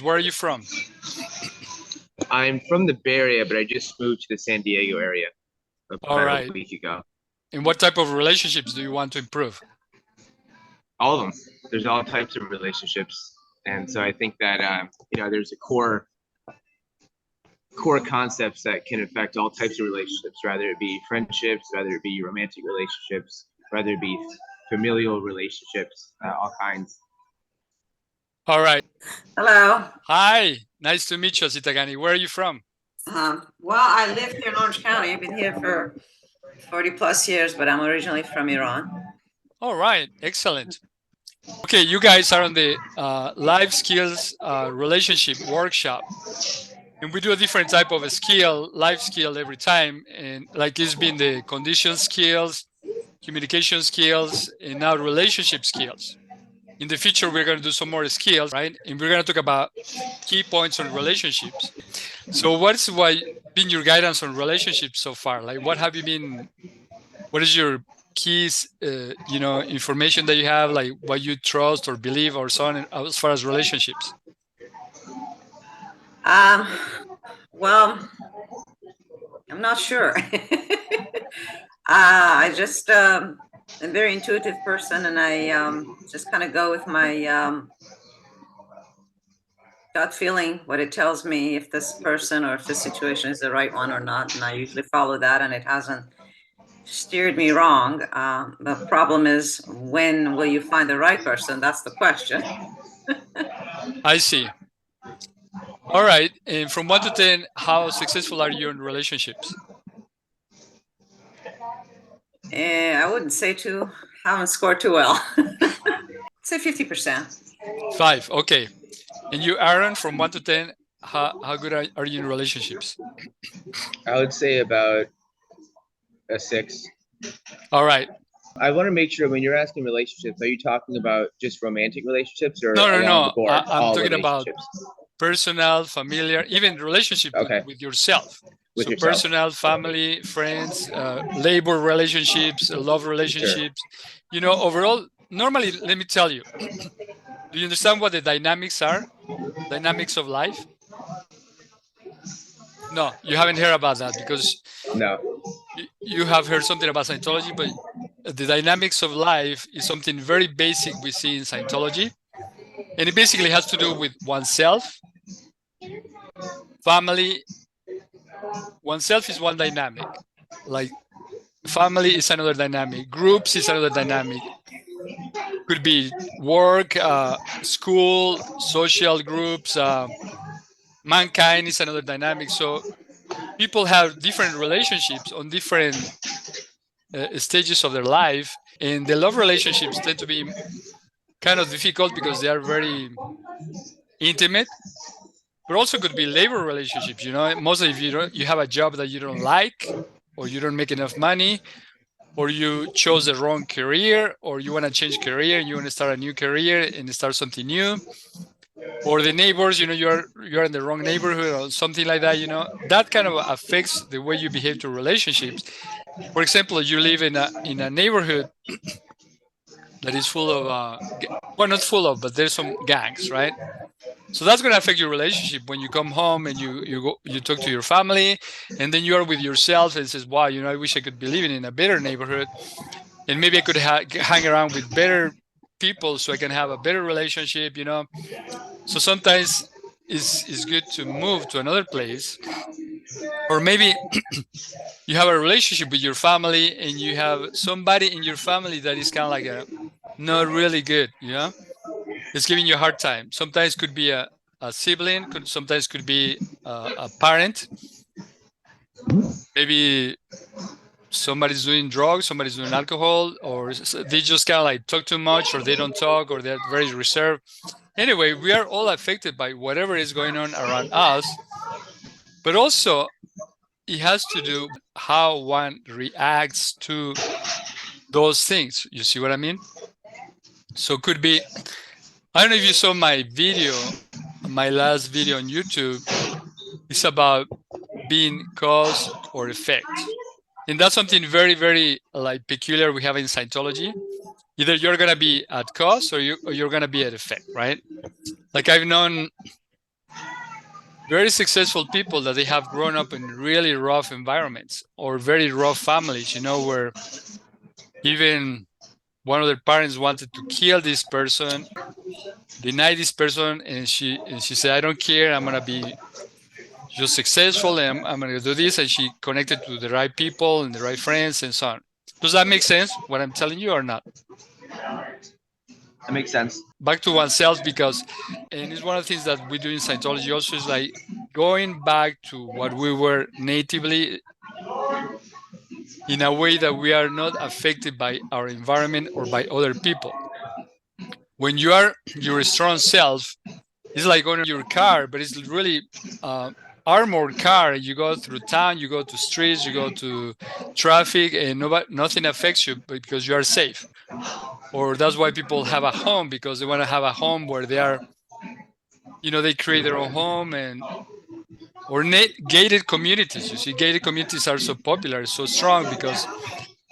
Where are you from? I'm from the Bay Area, but I just moved to the San Diego area All about right. a week ago. And what type of relationships do you want to improve? All of them. There's all types of relationships, and so I think that there's a core concepts that can affect all types of relationships, whether it be friendships, whether it be romantic relationships, whether it be familial relationships, all kinds. All right. Hello. Hi. Nice to meet you, Zitagani. Where are you from? Well, I live here in Orange County. I've been here for 40 plus years, but I'm originally from Iran. All right. Excellent. Okay, you guys are on the life skills relationship workshop. And we do a different type of a skill, life skill every time. And like it's been the condition skills, communication skills, and now relationship skills. In the future, we're going to do some more skills, right? And we're going to talk about key points on relationships. So what's been your guidance on relationships so far? Like what is your keys, information that you have, like what you trust or believe or so on as far as relationships? Well, I'm not sure. I just am a very intuitive person, and I just kind of go with my gut feeling, what it tells me, if this person or if this situation is the right one or not. And I usually follow that, and it hasn't steered me wrong. The problem is, when will you find the right person? That's the question. I see. All right. And from 1 to 10, how successful are you in relationships? I wouldn't say haven't scored too well. Say 50%. 5. Okay. And you, Aaron, from 1 to 10, how good are you in relationships? I would say about a 6. All right. I want to make sure when you're asking relationships, are you talking about just romantic relationships or No. the board, I'm talking about personal, familiar, even relationship with yourself. With yourself. Personal, family, friends, labor relationships, love relationships. Sure. Overall, normally, let me tell you, do you understand what the dynamics are? Dynamics of life? No, you haven't heard about that because you have heard something about Scientology, but the dynamics of life is something very basic we see in Scientology. And it basically has to do with oneself, family. Oneself is one dynamic. Like family is another dynamic. Groups is another dynamic. Could be work, school, social groups. Mankind is another dynamic. So people have different relationships on different stages of their life. And the love relationships tend to be kind of difficult because they are very intimate, but also could be labor relationships. Mostly if you have a job that you don't like, or you don't make enough money, or you chose the wrong career, or you want to change career and you want to start a new career and start something new, or the neighbors, you're in the wrong neighborhood or something like that. That kind of affects the way you behave to relationships. For example, you live in a neighborhood that is full of not full of, but there's some gangs, right? So that's going to affect your relationship when you come home and you talk to your family, and then you are with yourself and says, wow, I wish I could be living in a better neighborhood, and maybe I could hang around with better people so I can have a better relationship. So sometimes it's good to move to another place, or maybe you have a relationship with your family and you have somebody in your family that is kind of like not really good, it's giving you a hard time. Sometimes could be a sibling, sometimes could be a parent. Maybe somebody's doing drugs, somebody's doing alcohol, or they just kind of like talk too much, or they don't talk, or they're very reserved. Anyway, we are all affected by whatever is going on around us, but also it has to do with how one reacts to those things. You see what I mean? So it could be, I don't know if you saw my last video on YouTube. It's about being cause or effect. And that's something very, very peculiar we have in Scientology. Either you're going to be at cause or you're going to be at effect, right? Like I've known very successful people that they have grown up in really rough environments or very rough families, where even one of their parents wanted to kill this person, deny this person, and she said, I don't care, I'm gonna be just successful, and I'm gonna do this, and she connected to the right people and the right friends and so on. Does that make sense, what I'm telling you, or not? That makes sense. Back to oneself, because, and it's one of the things that we do in Scientology also, is like going back to what we were natively, in a way that we are not affected by our environment or by other people. When you are your strong self, it's like going in your car, but it's really armored car. You go through town, you go to streets, you go to traffic, and nothing affects you because you are safe. Or that's why people have a home, because they want to have a home where they are, they create their own home, or gated communities. You see, gated communities are so popular, so strong, because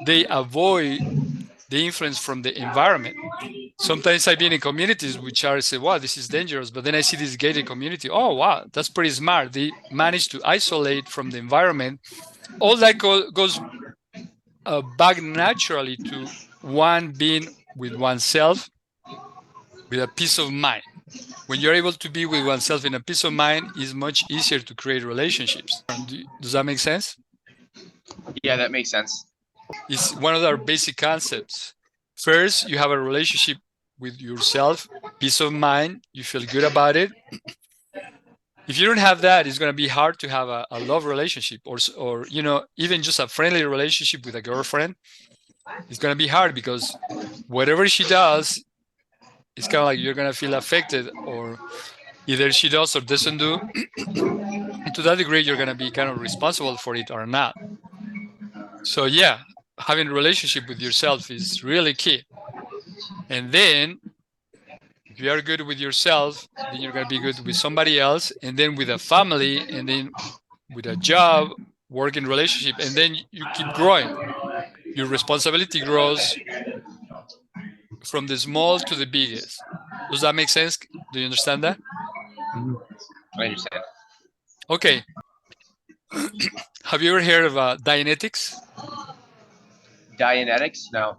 they avoid the influence from the environment. Sometimes I've been in communities which are say, wow, this is dangerous. But then I see this gated community. Oh, wow, that's pretty smart. They manage to isolate from the environment. All that goes back naturally to one being with oneself, with a peace of mind. When you're able to be with oneself in a peace of mind, it's much easier to create relationships. Does that make sense? Yeah, that makes sense. It's one of our basic concepts. First, you have a relationship with yourself, peace of mind, you feel good about it. If you don't have that, it's going to be hard to have a love relationship, or even just a friendly relationship with a girlfriend. It's going to be hard, because whatever she does, it's kind of like you're going to feel affected, or either she does or doesn't do. And to that degree, you're going to be kind of responsible for it or not. So yeah, having a relationship with yourself is really key. And then if you are good with yourself, then you're going to be good with somebody else, and then with a family, and then with a job, working relationship, and then you keep growing. Your responsibility grows from the small to the biggest. Does that make sense? Do you understand that? I understand. Okay. Have you ever heard of Dianetics? Dianetics? No.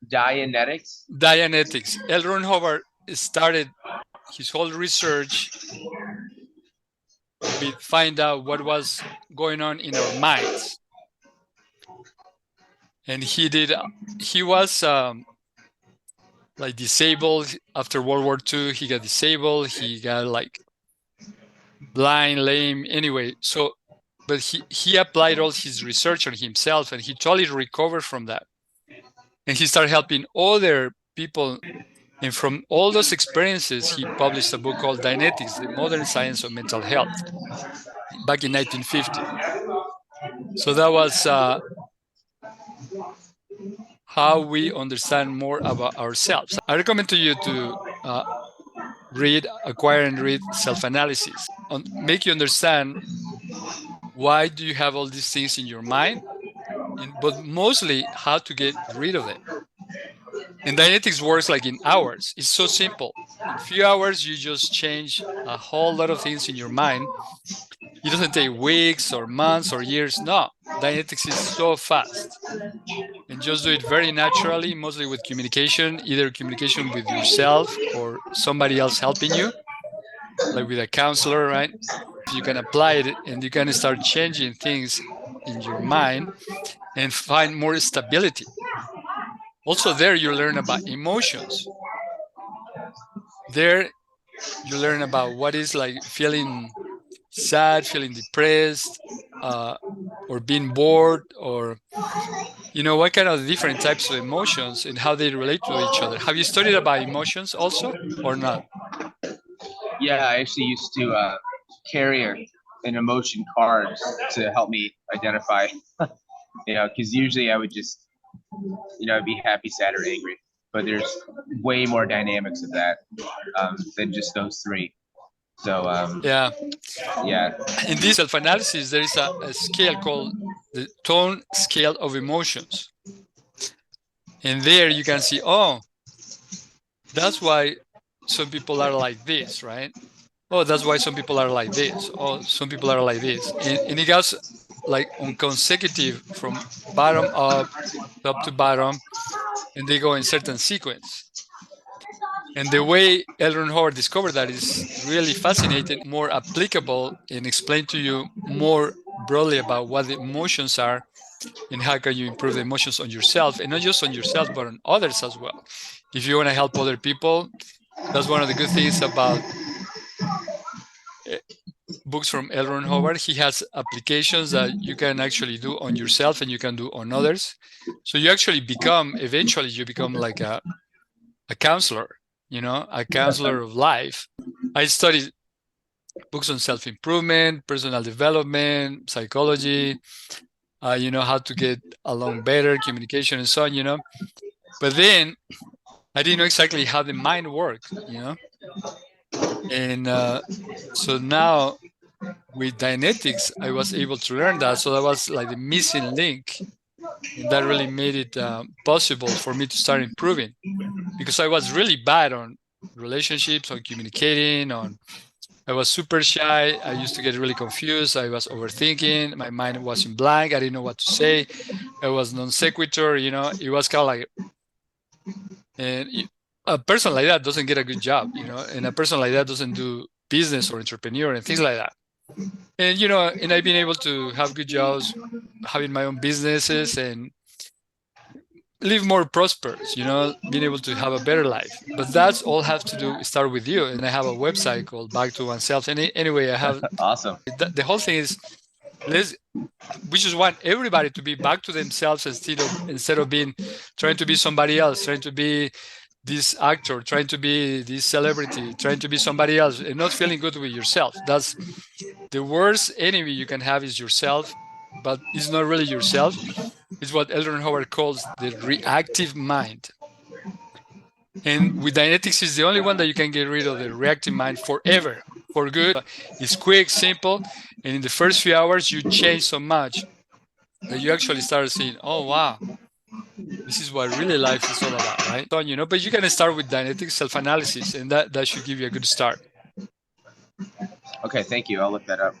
Dianetics? Dianetics. L. Ron Hubbard started his whole research with find out what was going on in our minds. And he was like disabled after World War II. He got disabled. He got like blind, lame, anyway. So, but he applied all his research on himself, and he totally recovered from that. And he started helping other people. And from all those experiences, he published a book called Dianetics, The Modern Science of Mental Health, back in 1950. So that was how we understand more about ourselves. I recommend to you to acquire and read Self-Analysis, make you understand why do you have all these things in your mind, but mostly how to get rid of it. And Dianetics works like in hours. It's so simple. In a few hours, you just change a whole lot of things in your mind. It doesn't take weeks or months or years. No, Dianetics is so fast. And just do it very naturally, mostly with communication, either communication with yourself or somebody else helping you, like with a counselor, right? You can apply it and you can start changing things in your mind and find more stability. Also there you learn about emotions. There you learn about what is like feeling sad, feeling depressed, or being bored, or what kind of different types of emotions and how they relate to each other. Have you studied about emotions also, or not? Yeah, I actually used to carry an emotion card to help me identify, because usually I would just, be happy, sad, or angry. But there's way more dynamics of that than just those three. So Yeah. yeah. In this self-analysis, there is a scale called the tone scale of emotions. And there you can see, oh, that's why some people are like this, right? oh, that's why some people are like this. Oh, some people are like this. And it goes like on consecutive from bottom up, top to bottom, and they go in certain sequence. And the way L. Ron Hubbard discovered that is really fascinating, more applicable, and explain to you more broadly about what the emotions are and how can you improve the emotions on yourself, and not just on yourself, but on others as well. If you want to help other people, that's one of the good things about books from L. Ron Hubbard. He has applications that you can actually do on yourself and you can do on others. So you actually eventually you become like a counselor, a counselor of life. I studied books on self-improvement, personal development, psychology, how to get along better, communication and so on. But then I didn't know exactly how the mind worked, And so now with Dianetics, I was able to learn that. So that was like the missing link. And that really made it possible for me to start improving, because I was really bad on relationships, on communicating, I was super shy. I used to get really confused. I was overthinking. My mind was in blank. I didn't know what to say. I was non sequitur, it was kind of like, and a person like that doesn't get a good job, and a person like that doesn't do business or entrepreneur and things like that. And, and I've been able to have good jobs, having my own businesses and live more prosperous, being able to have a better life. But that's all have to start with you. And I have a website called Back to Oneself. And anyway, I have Awesome. the whole thing is we just want everybody to be back to themselves instead of being trying to be somebody else, trying to be this actor, trying to be this celebrity, trying to be somebody else, and not feeling good with yourself. That's the worst enemy you can have, is yourself, but it's not really yourself. It's what L. Ron Hubbard calls the reactive mind. And with Dianetics, is the only one that you can get rid of the reactive mind forever, for good. It's quick, simple, and in the first few hours, you change so much that you actually start seeing, oh, wow, this is what really life is all about, right? But you can start with Dianetics self-analysis, and that should give you a good start. Okay, thank you. I'll look that up.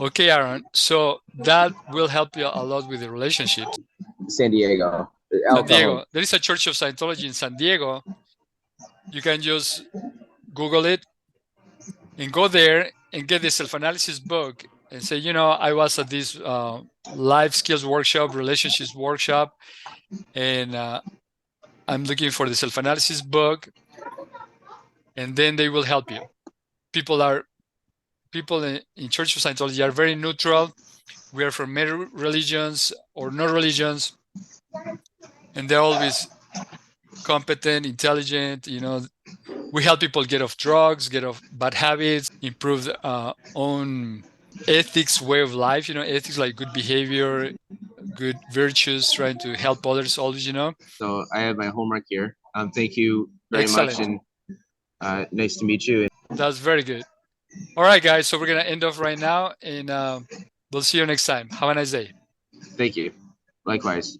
Okay, Aaron. So that will help you a lot with the relationships. San Diego. San Diego. There is a Church of Scientology in San Diego. You can just Google it and go there and get the self-analysis book and say, I was at this life skills workshop, relationships workshop, and I'm looking for the self-analysis book, and then they will help you. People in Church of Scientology are very neutral. We are from many religions or no religions, and they're always competent, intelligent. We help people get off drugs, get off bad habits, improve their own ethics, way of life. Ethics like good behavior, good virtues, trying to help others always. So I have my homework here. Thank you very much, and nice to meet you. That's very good. All right, guys. So we're gonna end off right now, and we'll see you next time. Have a nice day. Thank you. Likewise.